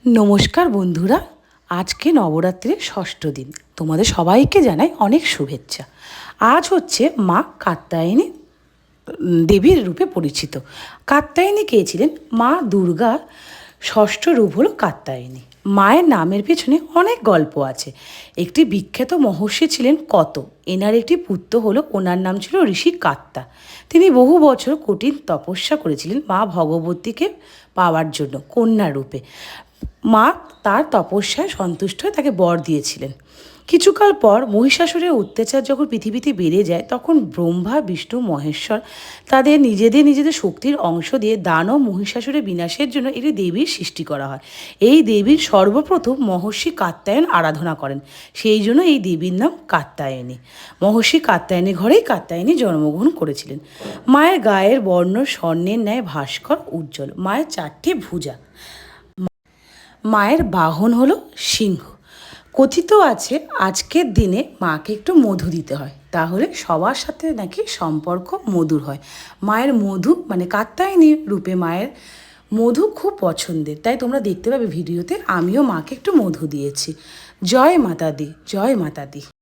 নমস্কার বন্ধুরা, আজকে নবরাত্রির ষষ্ঠ দিন। তোমাদের সবাইকে জানাই অনেক শুভেচ্ছা। আজ হচ্ছে মা কাত্যায়নী দেবীর রূপে পরিচিত। কাত্যায়নী কে ছিলেন? মা দুর্গা ষষ্ঠ রূপ হলো কাত্যায়নী। মায়ের নামের পেছনে অনেক গল্প আছে। একটি বিখ্যাত মহর্ষি ছিলেন কত, এনার একটি পুত্র হলো, ওনার নাম ছিল ঋষি কাত্তা। তিনি বহু বছর কঠিন তপস্যা করেছিলেন মা ভগবতীকে পাওয়ার জন্য কন্যা রূপে। মা তার তপস্যায় সন্তুষ্ট হয়ে তাকে বর দিয়েছিলেন। কিছুকাল পর মহিষাসুরের অত্যাচার যখন পৃথিবীতে বেড়ে যায়, তখন ব্রহ্মা, বিষ্ণু, মহেশ্বর তাদের নিজেদের শক্তির অংশ দিয়ে দানব মহিষাসুরের বিনাশের জন্য একটি দেবীর সৃষ্টি করা হয়। এই দেবীর সর্বপ্রথম মহর্ষি কাত্যায়ন আরাধনা করেন, সেই জন্য এই দেবীর নাম কাত্যায়নী। মহর্ষি কাত্যায়নী ঘরেই কাত্যায়নী জন্মগ্রহণ করেছিলেন। মায়ের গায়ের বর্ণ স্বর্ণের ন্যায় ভাস্কর উজ্জ্বল। মায়ের 4টি ভুজা। মায়ের বাহন হলো সিংহ। কথিত আছে আজকের দিনে মাকে একটু মধু দিতে হয়, তাহলে সবার সাথে নাকি সম্পর্ক মধুর হয়। মায়ের মধু মানে কাত্যায়নী রূপে মায়ের মধু খুব পছন্দের, তাই তোমরা দেখতে পাবে ভিডিওতে আমিও মাকে একটু মধু দিয়েছি। জয় মাতা দি, জয় মাতা দি।